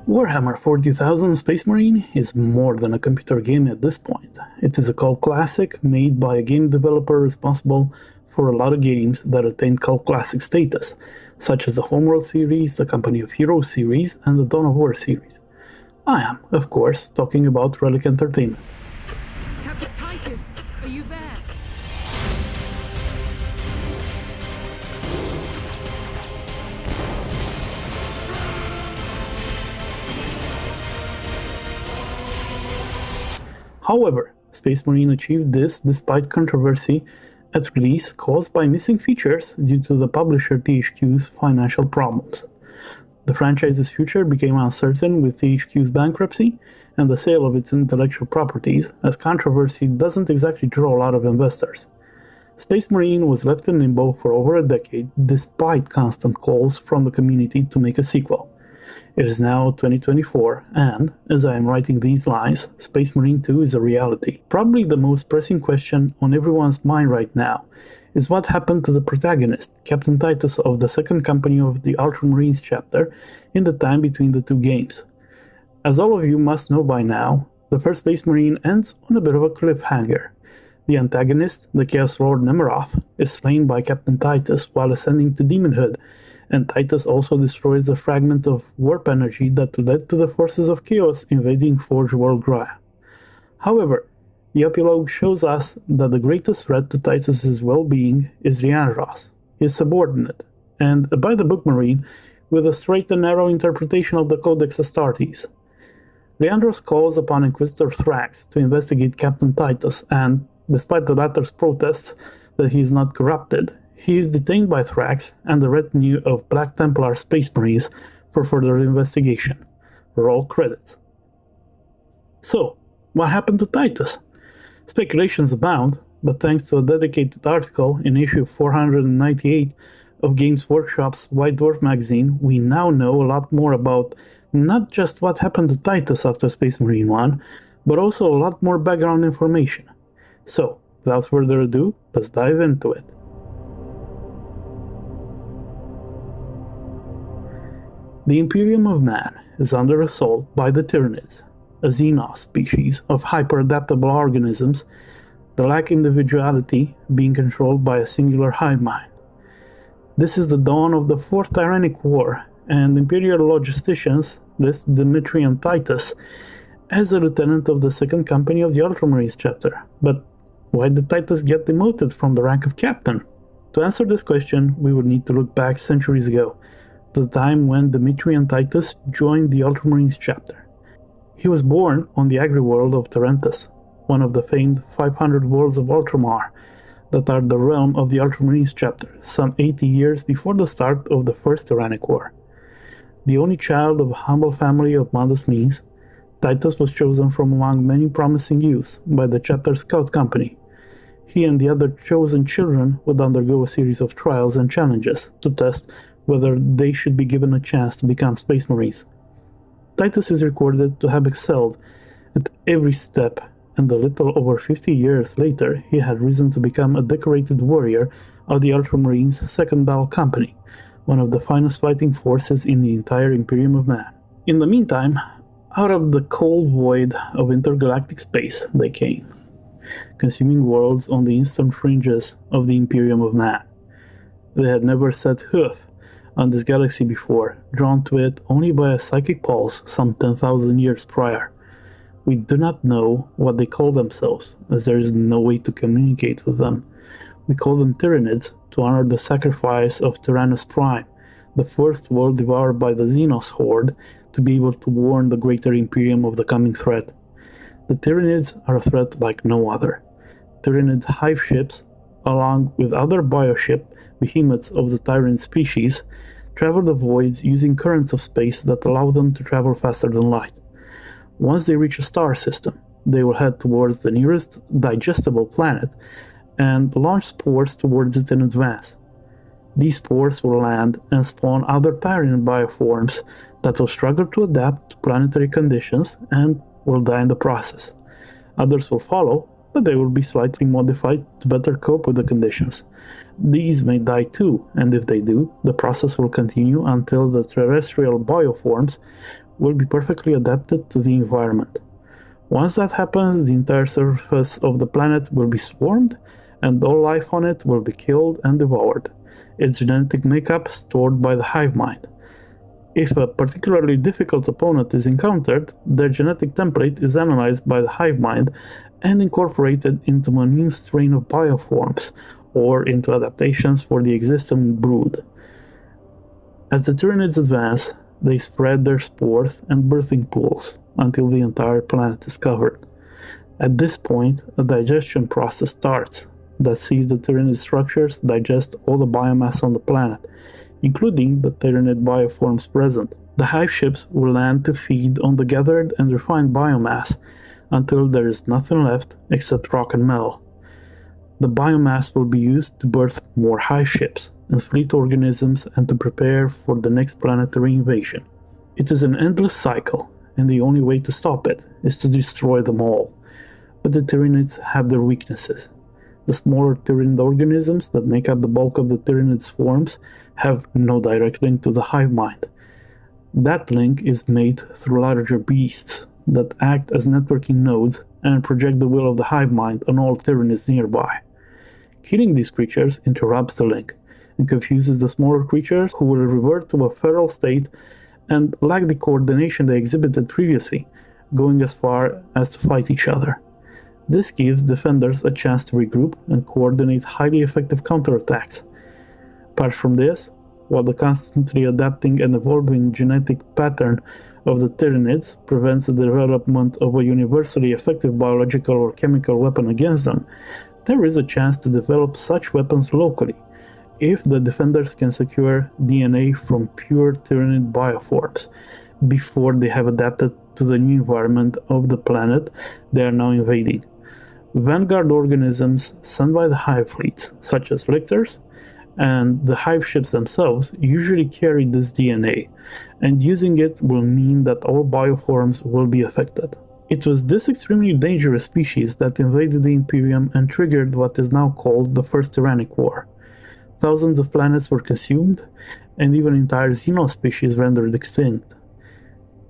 Warhammer 40,000 Space Marine is more than a computer game at this point. It is a cult classic made by a game developer responsible for a lot of games that attain cult classic status, such as the Homeworld series, the Company of Heroes series, and the Dawn of War series. I am, of course, talking about Relic Entertainment. Captain Titus, are you there? However, Space Marine achieved this despite controversy at release caused by missing features due to the publisher THQ's financial problems. The franchise's future became uncertain with THQ's bankruptcy and the sale of its intellectual properties, as controversy doesn't exactly draw a lot of investors. Space Marine was left in limbo for over a decade despite constant calls from the community to make a sequel. It is now 2024, and, as I am writing these lines, Space Marine 2 is a reality. Probably the most pressing question on everyone's mind right now is what happened to the protagonist, Captain Titus of the second company of the Ultramarines chapter, in the time between the two games. As all of you must know by now, the first Space Marine ends on a bit of a cliffhanger. The antagonist, the Chaos Lord Nemeroth, is slain by Captain Titus while ascending to demonhood, and Titus also destroys the fragment of warp energy that led to the forces of chaos invading Forge World Graia. However, the epilogue shows us that the greatest threat to Titus's well-being is Leandros, his subordinate, and a by-the-book Marine with a straight and narrow interpretation of the Codex Astartes. Leandros calls upon Inquisitor Thrax to investigate Captain Titus, and, despite the latter's protests that he is not corrupted, he is detained by Thrax and the retinue of Black Templar Space Marines for further investigation. Roll credits. So, what happened to Titus? Speculations abound, but thanks to a dedicated article in issue 498 of Games Workshop's White Dwarf magazine, we now know a lot more about not just what happened to Titus after Space Marine 1, but also a lot more background information. So, without further ado, let's dive into it. The Imperium of Man is under assault by the Tyrannids, a xenos species of hyper-adaptable organisms that lack individuality, being controlled by a singular hive mind. This is the dawn of the Fourth Tyrannic War, and Imperial logisticians list Demetrian Titus as a lieutenant of the second company of the Ultramarines chapter. But why did Titus get demoted from the rank of captain? To answer this question, we would need to look back centuries ago, the time when Demetrian Titus joined the Ultramarines chapter. He was born on the agri-world of Tartarus, one of the famed 500 worlds of Ultramar that are the realm of the Ultramarines chapter, some 80 years before the start of the First Tyrannic War. The only child of a humble family of modest means, Titus was chosen from among many promising youths by the chapter scout company. He and the other chosen children would undergo a series of trials and challenges to test whether they should be given a chance to become Space Marines. Titus is recorded to have excelled at every step, and a little over 50 years later he had risen to become a decorated warrior of the Ultramarines' Second Battle Company, one of the finest fighting forces in the entire Imperium of Man. In the meantime, out of the cold void of intergalactic space they came, consuming worlds on the eastern fringes of the Imperium of Man. They had never set hoof on this galaxy before, drawn to it only by a psychic pulse some 10,000 years prior. We do not know what they call themselves, as there is no way to communicate with them. We call them Tyrannids to honor the sacrifice of Tyrannus Prime, the first world devoured by the Xenos horde, to be able to warn the greater Imperium of the coming threat. The Tyrannids are a threat like no other. Tyrannid hive ships, along with other bioship behemoths of the Tyrant species, travel the voids using currents of space that allow them to travel faster than light. Once they reach a star system, they will head towards the nearest digestible planet and launch spores towards it in advance. These spores will land and spawn other Tyrant bioforms that will struggle to adapt to planetary conditions and will die in the process. Others will follow, but they will be slightly modified to better cope with the conditions. These may die too, and if they do, the process will continue until the terrestrial bioforms will be perfectly adapted to the environment. Once that happens, the entire surface of the planet will be swarmed, and all life on it will be killed and devoured, its genetic makeup stored by the hive mind. If a particularly difficult opponent is encountered, their genetic template is analyzed by the hive mind and incorporated into a new strain of bioforms, or into adaptations for the existing brood. As the Tyranids advance, they spread their spores and birthing pools until the entire planet is covered. At this point, a digestion process starts that sees the Tyranid structures digest all the biomass on the planet, including the Tyranid bioforms present. The hive ships will land to feed on the gathered and refined biomass until there is nothing left except rock and metal. The biomass will be used to birth more hive ships and fleet organisms and to prepare for the next planetary invasion. It is an endless cycle, and the only way to stop it is to destroy them all. But the Tyranids have their weaknesses. The smaller Tyranid organisms that make up the bulk of the Tyranid swarms have no direct link to the hive mind. That link is made through larger beasts that act as networking nodes and project the will of the hive mind on all Tyranids nearby. Killing these creatures interrupts the link and confuses the smaller creatures, who will revert to a feral state and lack the coordination they exhibited previously, going as far as to fight each other. This gives defenders a chance to regroup and coordinate highly effective counterattacks. Apart from this, while the constantly adapting and evolving genetic pattern of the Tyranids prevents the development of a universally effective biological or chemical weapon against them, there is a chance to develop such weapons locally, if the defenders can secure DNA from pure Tyranid bioforms before they have adapted to the new environment of the planet they are now invading. Vanguard organisms sent by the hive fleets, such as lictors, and the hive ships themselves usually carry this DNA, and using it will mean that all bioforms will be affected. It was this extremely dangerous species that invaded the Imperium and triggered what is now called the First Tyrannic War. Thousands of planets were consumed, and even entire xenos species rendered extinct.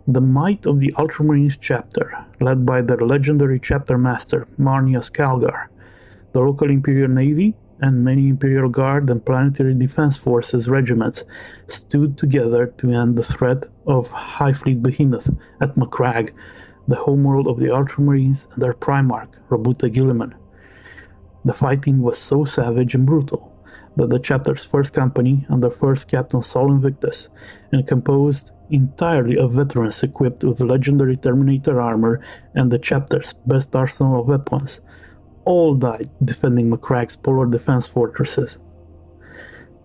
The might of the Ultramarines chapter, led by their legendary chapter master, Marnius Calgar, the local Imperial Navy, and many Imperial Guard and Planetary Defense Forces regiments stood together to end the threat of High Fleet Behemoth at Macragge, the homeworld of the Ultramarines and their Primarch, Robuta Guilliman. The fighting was so savage and brutal that the chapter's first company under first Captain Sol Invictus, and composed entirely of veterans equipped with legendary Terminator armor and the chapter's best arsenal of weapons, all died defending Macragge's polar defense fortresses.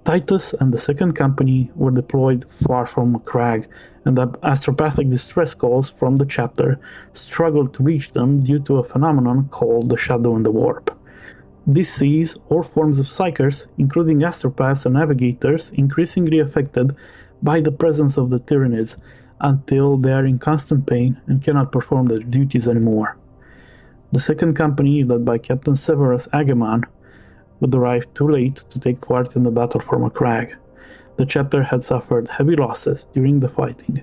Titus and the second company were deployed far from Macragge, and the astropathic distress calls from the chapter struggled to reach them due to a phenomenon called the Shadow in the Warp. This sees all forms of psychers, including astropaths and navigators, increasingly affected by the presence of the Tyranids until they are in constant pain and cannot perform their duties anymore. The second company, led by Captain Severus Agamon, would arrive too late to take part in the battle for Macragge. The chapter had suffered heavy losses during the fighting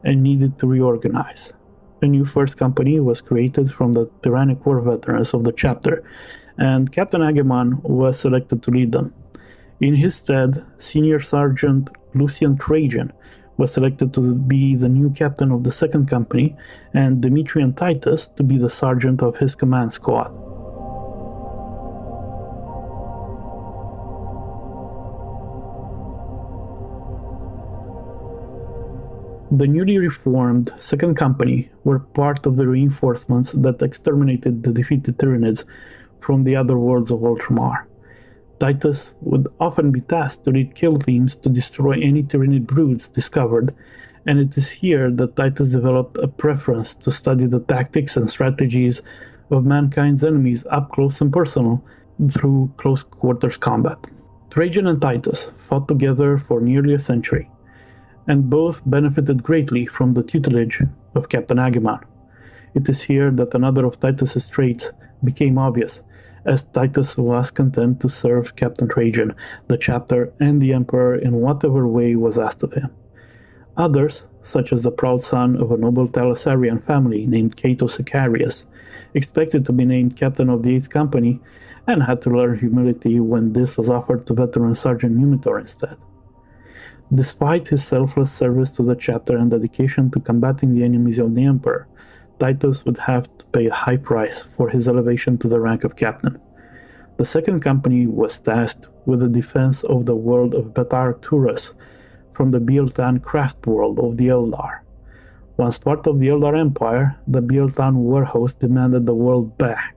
and needed to reorganize. A new first company was created from the Tyrannic War veterans of the chapter, and Captain Agamon was selected to lead them. In his stead, Senior Sergeant Lucian Trajan was selected to be the new captain of the second company, and Demetrian Titus to be the sergeant of his command squad. The newly reformed second company were part of the reinforcements that exterminated the defeated Tyranids from the other worlds of Ultramar. Titus would often be tasked to lead kill teams to destroy any Tyranid broods discovered, and it is here that Titus developed a preference to study the tactics and strategies of mankind's enemies up close and personal through close quarters combat. Trajan and Titus fought together for nearly a century, and both benefited greatly from the tutelage of Captain Agamon. It is here that another of Titus's traits became obvious, as Titus was content to serve Captain Trajan, the chapter, and the Emperor in whatever way was asked of him. Others, such as the proud son of a noble Thalassarian family named Cato Sicarius, expected to be named captain of the 8th Company and had to learn humility when this was offered to veteran Sergeant Numitor instead. Despite his selfless service to the chapter and dedication to combating the enemies of the Emperor, Titus would have to pay a high price for his elevation to the rank of captain. The 2nd Company was tasked with the defense of the world of Beta Arcturus from the Bieltan craft world of the Eldar. Once part of the Eldar Empire, the Bieltan war host demanded the world back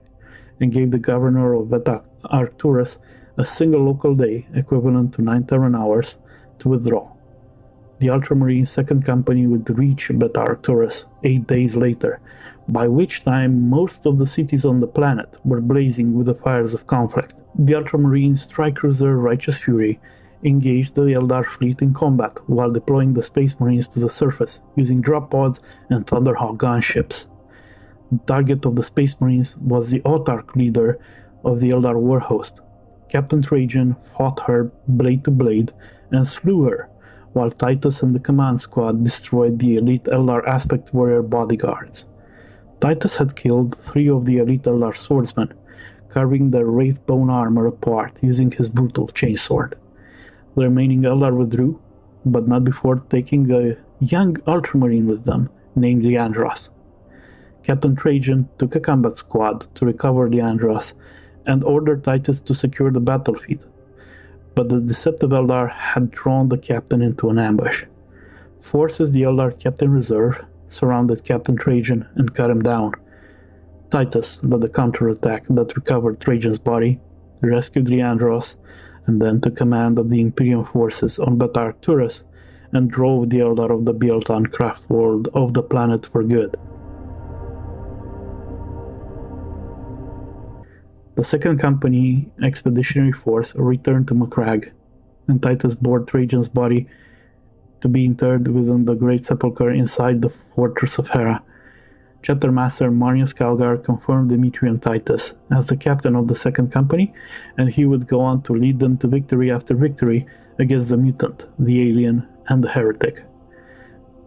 and gave the governor of Beta Arcturus a single local day, equivalent to 9 Terran hours, to withdraw. The Ultramarines 2nd Company would reach Beta Arcturus 8 days later, by which time most of the cities on the planet were blazing with the fires of conflict. The Ultramarine strike cruiser Righteous Fury engaged the Eldar fleet in combat while deploying the Space Marines to the surface using drop pods and Thunderhawk gunships. The target of the Space Marines was the autarch leader of the Eldar war host. Captain Trajan fought her blade to blade and slew her, while Titus and the command squad destroyed the elite Eldar aspect warrior bodyguards. Titus had killed 3 of the elite Eldar swordsmen, carving their wraith bone armor apart using his brutal chainsword. The remaining Eldar withdrew, but not before taking a young ultramarine with them, named Leandros. Captain Trajan took a combat squad to recover Leandros and ordered Titus to secure the battlefield, but the deceptive Eldar had drawn the captain into an ambush. Forces the Eldar kept in reserve, surrounded Captain Trajan and cut him down. Titus led a counterattack that recovered Trajan's body, rescued Leandros, and then took command of the Imperium forces on Beta Arcturus and drove the Eldar of the Bieltan craft world off the planet for good. The 2nd Company Expeditionary Force returned to Macragge, and Titus bore Trajan's body to be interred within the Great Sepulchre inside the Fortress of Hera. Chapter Master Marnius Calgar confirmed Dimitri and Titus as the captain of the 2nd Company, and he would go on to lead them to victory after victory against the mutant, the alien, and the heretic.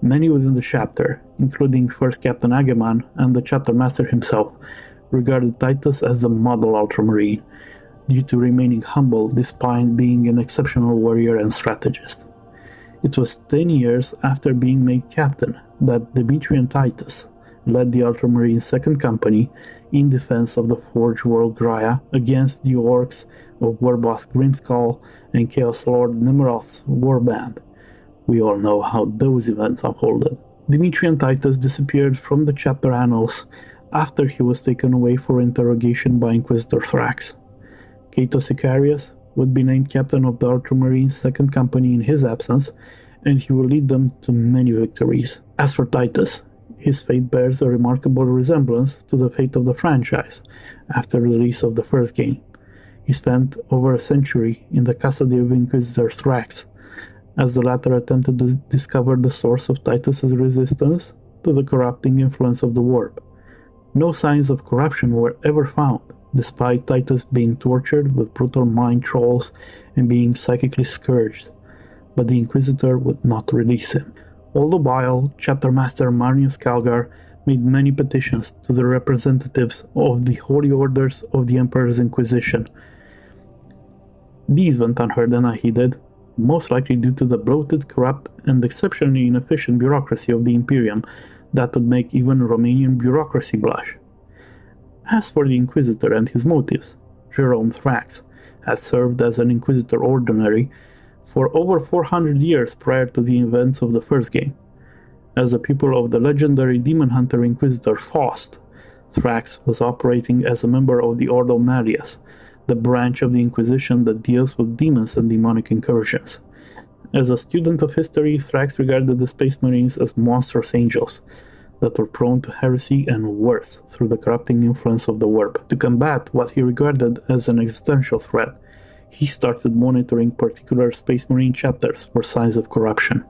Many within the chapter, including First Captain Agamon and the Chapter Master himself, regarded Titus as the model Ultramarine, due to remaining humble despite being an exceptional warrior and strategist. It was 10 years after being made captain that Dimitri and Titus led the Ultramarine 2nd Company in defense of the Forge World Graia against the orcs of Warboss Grimskull and Chaos Lord Nimroth's warband. We all know how those events unfolded. Dimitri and Titus disappeared from the chapter annals after he was taken away for interrogation by Inquisitor Thrax. Cato Sicarius would be named captain of the Ultramarines 2nd Company in his absence, and he will lead them to many victories. As for Titus, his fate bears a remarkable resemblance to the fate of the franchise after the release of the first game. He spent over a century in the custody of Inquisitor Thrax, as the latter attempted to discover the source of Titus's resistance to the corrupting influence of the warp. No signs of corruption were ever found, despite Titus being tortured with brutal mind trolls and being psychically scourged, but the Inquisitor would not release him. All the while, Chapter Master Marnius Calgar made many petitions to the representatives of the Holy Orders of the Emperor's Inquisition. These went unheard and unheeded, most likely due to the bloated, corrupt, and exceptionally inefficient bureaucracy of the Imperium that would make even Romanian bureaucracy blush. As for the Inquisitor and his motives, Jerome Thrax had served as an Inquisitor Ordinary for over 400 years prior to the events of the first game. As the pupil of the legendary demon hunter Inquisitor Faust, Thrax was operating as a member of the Ordo Malleus, the branch of the Inquisition that deals with demons and demonic incursions. As a student of history, Thrax regarded the Space Marines as monstrous angels that were prone to heresy and worse through the corrupting influence of the warp. To combat what he regarded as an existential threat, he started monitoring particular Space Marine chapters for signs of corruption.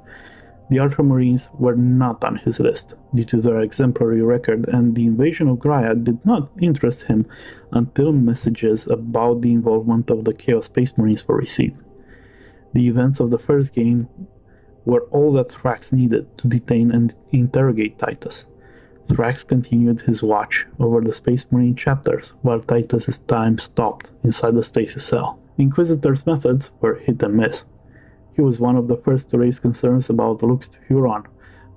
The Ultramarines were not on his list due to their exemplary record, and the invasion of Graia did not interest him until messages about the involvement of the Chaos Space Marines were received. The events of the first game were all that Thrax needed to detain and interrogate Titus. Thrax continued his watch over the Space Marine chapters while Titus's time stopped inside the stasis cell. The Inquisitor's methods were hit and miss. He was one of the first to raise concerns about Luke's Huron,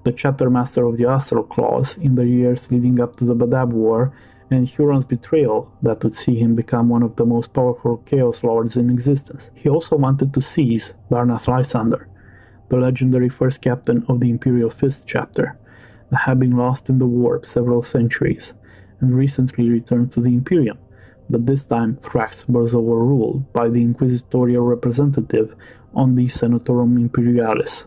the chapter master of the Astral Claws in the years leading up to the Badab War, and Huron's betrayal that would see him become one of the most powerful Chaos Lords in existence. He also wanted to seize Darnath Lysander, the legendary first captain of the Imperial Fist chapter, that had been lost in the warp several centuries, and recently returned to the Imperium, but this time Thrax was overruled by the inquisitorial representative on the Senatorum Imperialis.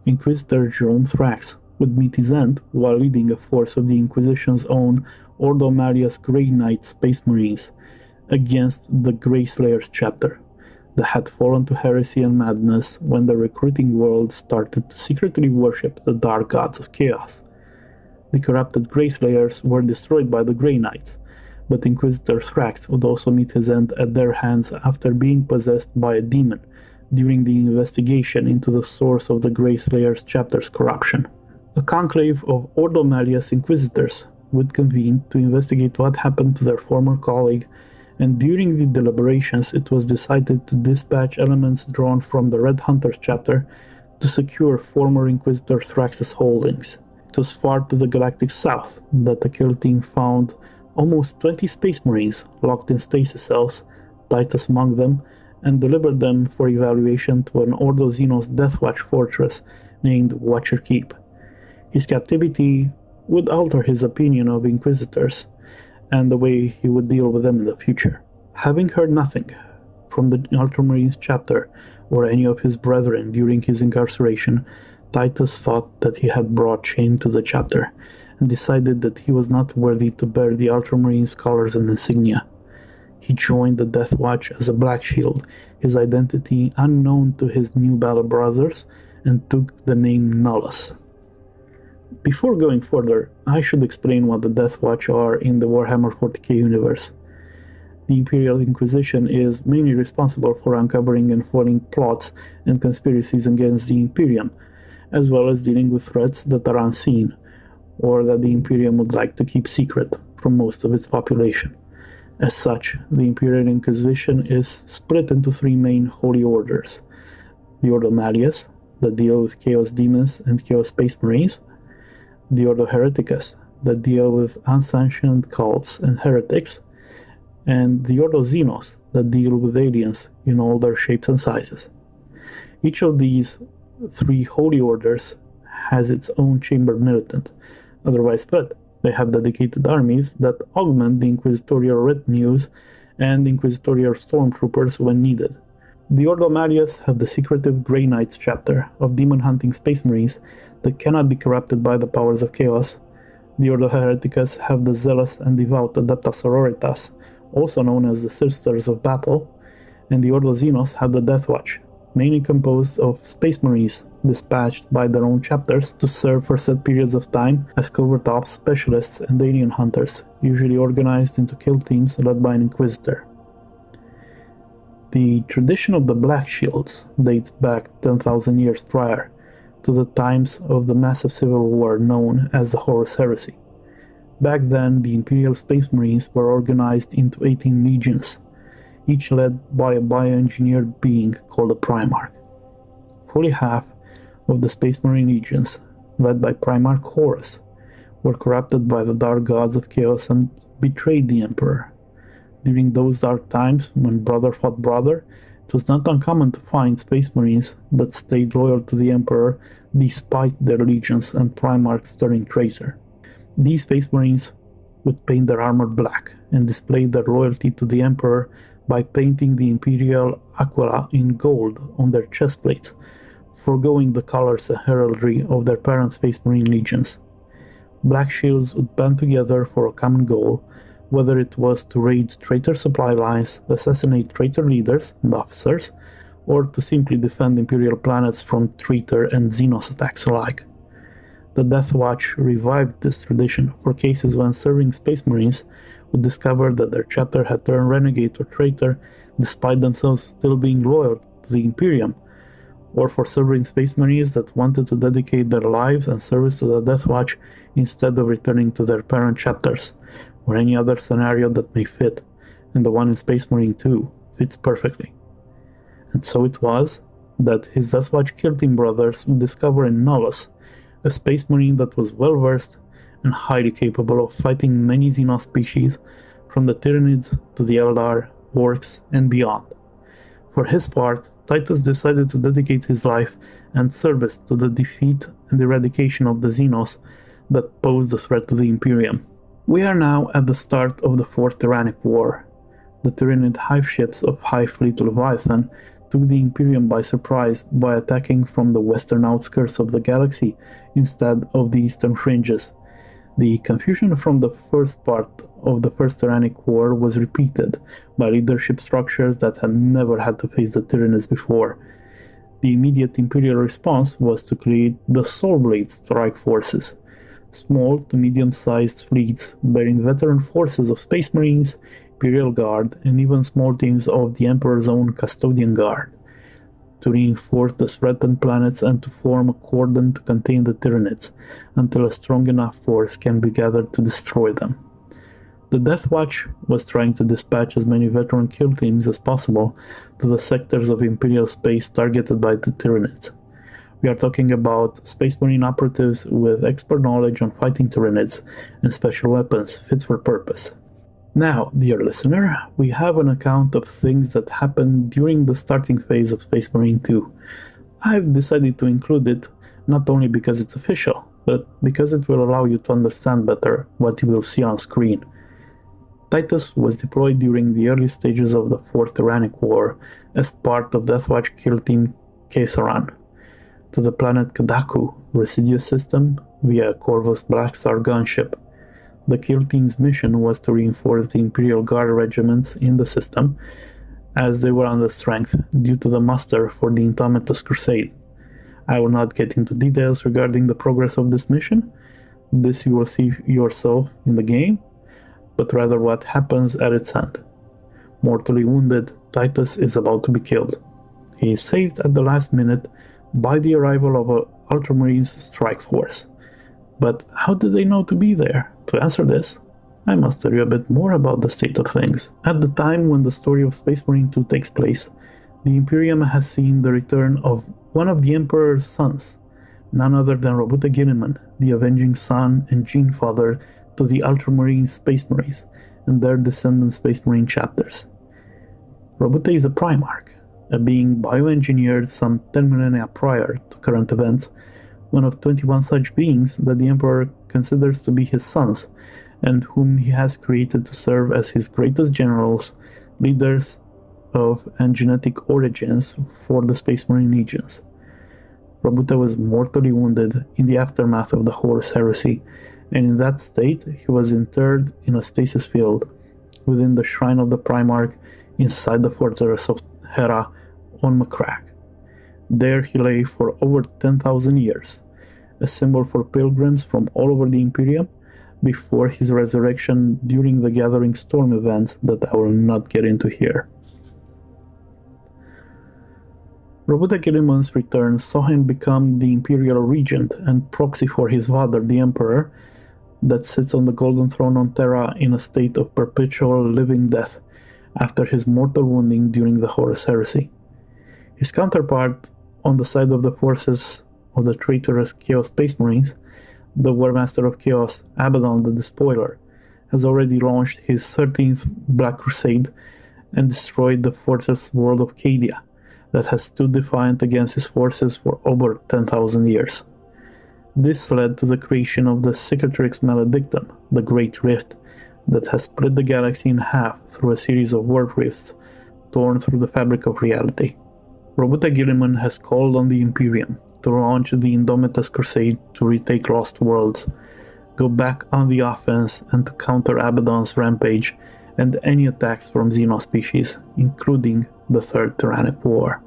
Inquisitor Jerome Thrax would meet his end while leading a force of the Inquisition's own Ordo Maria's Grey Knight Space Marines against the Grey Slayers chapter that had fallen to heresy and madness when the recruiting world started to secretly worship the dark gods of chaos. The corrupted Grey Slayers were destroyed by the Grey Knights, but Inquisitor Thrax would also meet his end at their hands after being possessed by a demon during the investigation into the source of the Grey Slayers chapter's corruption. A conclave of Ordo Maria's Inquisitors would convene to investigate what happened to their former colleague, and during the deliberations it was decided to dispatch elements drawn from the Red Hunters chapter to secure former Inquisitor Thrax's holdings. It was far to the galactic south that the kill team found almost 20 Space Marines locked in stasis cells, Titus among them, and delivered them for evaluation to an Ordo Xenos Deathwatch fortress named Watcher Keep. His captivity would alter his opinion of Inquisitors and the way he would deal with them in the future. Having heard nothing from the Ultramarines chapter or any of his brethren during his incarceration, Titus thought that he had brought shame to the chapter and decided that he was not worthy to bear the Ultramarines' colors and insignia. He joined the Deathwatch as a Black Shield, his identity unknown to his new battle brothers, and took the name Nullus. Before going further, I should explain what the Deathwatch are in the Warhammer 40k universe. The Imperial Inquisition is mainly responsible for uncovering and foiling plots and conspiracies against the Imperium, as well as dealing with threats that are unseen, or that the Imperium would like to keep secret from most of its population. As such, the Imperial Inquisition is split into three main holy orders: the Ordo Malleus, that deal with Chaos Demons and Chaos Space Marines; the Ordo Hereticus, that deal with unsanctioned cults and heretics; and the Ordo Xenos, that deal with aliens in all their shapes and sizes. Each of these three holy orders has its own chamber militant, otherwise split. They have dedicated armies that augment the inquisitorial retinues and inquisitorial stormtroopers when needed. The Ordo Malleus have the secretive Grey Knights chapter of demon-hunting Space Marines that cannot be corrupted by the powers of chaos. The Ordo Hereticus have the zealous and devout Adepta Sororitas, also known as the Sisters of Battle, and the Ordo Xenos have the Deathwatch, mainly composed of Space Marines dispatched by their own chapters to serve for set periods of time as covert ops specialists and alien hunters, usually organized into kill teams led by an Inquisitor. The tradition of the Black Shields dates back 10,000 years prior to the times of the massive civil war known as the Horus Heresy. Back then, the Imperial Space Marines were organized into 18 legions, each led by a bioengineered being called a Primarch. Fully half of the Space Marine legions, led by Primarch Horus, were corrupted by the dark gods of chaos and betrayed the Emperor. During those dark times, when brother fought brother, it was not uncommon to find Space Marines that stayed loyal to the Emperor despite their allegiance and Primarch's turning traitor. These Space Marines would paint their armor black and display their loyalty to the Emperor by painting the Imperial Aquila in gold on their chest plates, foregoing the colors and heraldry of their parent Space Marine legions. Black Shields would band together for a common goal, whether it was to raid traitor supply lines, assassinate traitor leaders and officers, or to simply defend Imperial planets from traitor and Xenos attacks alike. The Deathwatch revived this tradition for cases when serving Space Marines would discover that their chapter had turned renegade or traitor despite themselves still being loyal to the Imperium, or for serving Space Marines that wanted to dedicate their lives and service to the Deathwatch instead of returning to their parent chapters, or any other scenario that may fit, and the one in Space Marine 2 fits perfectly. And so it was that his Deathwatch Kill Team brothers would discover in Novus a Space Marine that was well-versed and highly capable of fighting many xenos species, from the Tyranids to the Eldar, Orcs, and beyond. For his part, Titus decided to dedicate his life and service to the defeat and eradication of the xenos that posed a threat to the Imperium. We are now at the start of the Fourth Tyrannic War. The Tyranid hive ships of High Fleet Leviathan took the Imperium by surprise by attacking from the western outskirts of the galaxy instead of the eastern fringes. The confusion from the first part of the First Tyrannic War was repeated by leadership structures that had never had to face the Tyranids before. The immediate Imperial response was to create the Soulblade Strike Forces, small to medium-sized fleets bearing veteran forces of Space Marines, Imperial Guard, and even small teams of the Emperor's own Custodian Guard, to reinforce the threatened planets and to form a cordon to contain the Tyranids until a strong enough force can be gathered to destroy them. The Deathwatch was trying to dispatch as many veteran kill teams as possible to the sectors of Imperial space targeted by the Tyranids. We are talking about Space Marine operatives with expert knowledge on fighting Tyranids and special weapons fit for purpose. Now, dear listener, we have an account of things that happened during the starting phase of Space Marine 2. I've decided to include it not only because it's official, but because it will allow you to understand better what you will see on screen. Titus was deployed during the early stages of the Fourth Tyrannic War as part of Deathwatch Kill Team Caesaran to the planet Kadaku Residuous System via Corvus Blackstar gunship. The Kill Team's mission was to reinforce the Imperial Guard regiments in the system, as they were under strength due to the muster for the Indomitus Crusade. I will not get into details regarding the progress of this mission. This you will see yourself in the game, but rather what happens at its end. Mortally wounded, Titus is about to be killed. He is saved at the last minute by the arrival of an Ultramarines strike force. But how did they know to be there? To answer this, I must tell you a bit more about the state of things. At the time when the story of Space Marine 2 takes place, the Imperium has seen the return of one of the Emperor's sons, none other than Robuta Gilliman, the avenging son and gene father to the Ultramarines Space Marines and their descendant Space Marine chapters. Robuta is a Primarch, a being bioengineered some 10 millennia prior to current events, one of 21 such beings that the Emperor considers to be his sons, and whom he has created to serve as his greatest generals, leaders of and genetic origins for the Space Marine legions. Robuta was mortally wounded in the aftermath of the Horus Heresy, and in that state he was interred in a stasis field within the shrine of the Primarch inside the fortress of Hera on Macrack. There he lay for over 10,000 years, a symbol for pilgrims from all over the Imperium, before his resurrection during the Gathering Storm events that I will not get into here. Robuta Gilliman's return saw him become the Imperial Regent and proxy for his father, the Emperor, that sits on the Golden Throne on Terra in a state of perpetual living death after his mortal wounding during the Horus Heresy. His counterpart on the side of the forces of the traitorous Chaos Space Marines, the War Master of Chaos, Abaddon the Despoiler, has already launched his 13th Black Crusade and destroyed the fortress world of Cadia that has stood defiant against his forces for over 10,000 years. This led to the creation of the Cicatrix Maledictum, the Great Rift, that has split the galaxy in half through a series of warp rifts torn through the fabric of reality. Robuta Gilliman has called on the Imperium to launch the Indomitus Crusade to retake lost worlds, go back on the offense, and to counter Abaddon's rampage and any attacks from xenos species, including the Third Tyrannic War.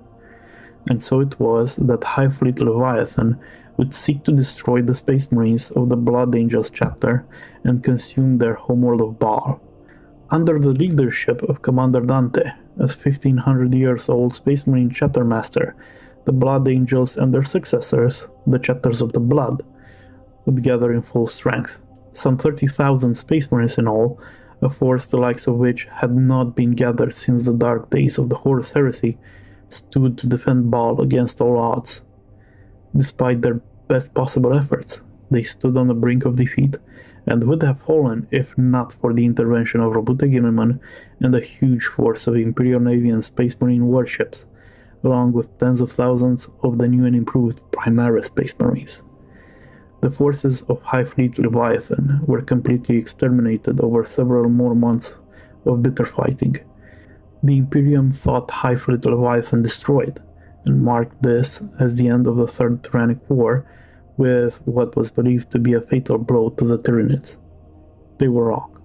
And so it was that High Fleet Leviathan would seek to destroy the Space Marines of the Blood Angels chapter and consume their homeworld of Baal. Under the leadership of Commander Dante, a 1500 years old Space Marine chapter master The Blood Angels and their successors, the Chapters of the Blood, would gather in full strength. Some 30,000 Space Marines in all, a force the likes of which had not been gathered since the dark days of the Horus Heresy, stood to defend Baal against all odds. Despite their best possible efforts, they stood on the brink of defeat and would have fallen if not for the intervention of Robute Gilliman and a huge force of Imperial Navy and Space Marine warships, along with tens of thousands of the new and improved Primaris Space Marines. The forces of High Fleet Leviathan were completely exterminated over several more months of bitter fighting. The Imperium thought High Fleet Leviathan destroyed, and marked this as the end of the Third Tyrannic War, with what was believed to be a fatal blow to the Tyranids. They were wrong.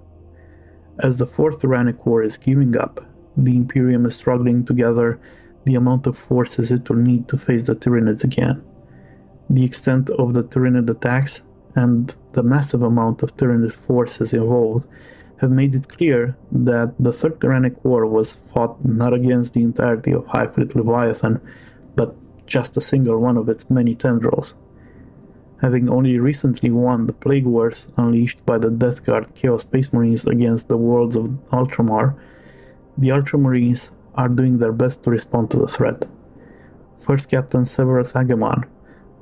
As the Fourth Tyrannic War is gearing up, the Imperium is struggling to gather the amount of forces it will need to face the Tyranids again. The extent of the Tyranid attacks and the massive amount of Tyranid forces involved have made it clear that the Third Tyrannic War was fought not against the entirety of High Fleet Leviathan, but just a single one of its many tendrils. Having only recently won the Plague Wars unleashed by the Death Guard Chaos Space Marines against the worlds of Ultramar, the Ultramarines are doing their best to respond to the threat. First Captain Severus Agamon,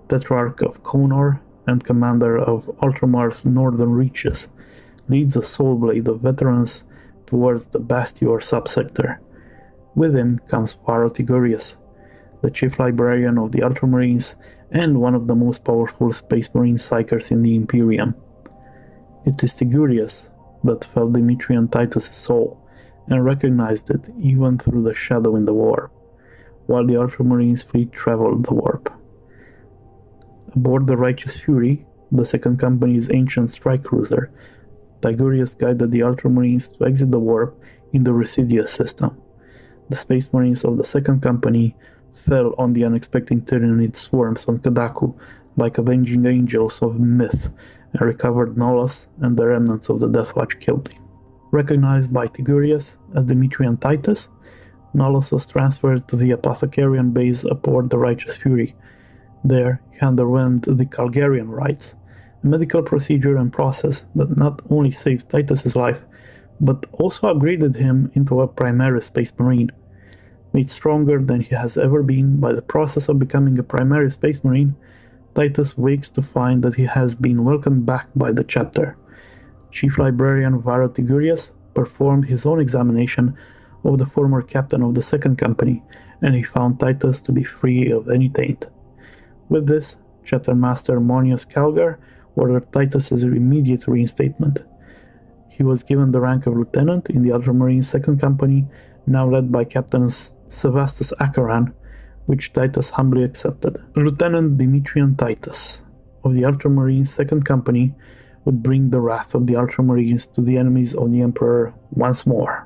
Tetrarch of Konor and commander of Ultramar's northern reaches, leads a soul blade of veterans towards the Bastior subsector. With him comes Paro Tigurius, the chief librarian of the Ultramarines and one of the most powerful Space Marine psychers in the Imperium. It is Tigurius that felt Demetrian Titus' soul and recognized it even through the shadow in the warp, while the Ultramarines fleet traveled the warp. Aboard the Righteous Fury, the Second Company's ancient strike cruiser, Tigurius guided the Ultramarines to exit the warp in the Residius system. The Space Marines of the Second Company fell on the unexpected Tyranid swarms on Kadaku like avenging angels of myth and recovered Nolos and the remnants of the Deathwatch kill team. Recognized by Tigurius as Demetrian Titus, Nolos was transferred to the Apothecarian base aboard the Righteous Fury. There, he underwent the Calgarian rites, a medical procedure and process that not only saved Titus's life, but also upgraded him into a Primaris Space Marine. Made stronger than he has ever been by the process of becoming a Primaris Space Marine, Titus wakes to find that he has been welcomed back by the chapter. Chief Librarian Varo Tigurius performed his own examination of the former captain of the Second Company, and he found Titus to be free of any taint. With this, Chapter Master Monius Calgar ordered Titus's immediate reinstatement. He was given the rank of lieutenant in the Ultramarine Second Company, now led by Captain Sevastus Acheran, which Titus humbly accepted. Lieutenant Demetrian Titus of the Ultramarine Second Company would bring the wrath of the Ultramarines to the enemies of the Emperor once more.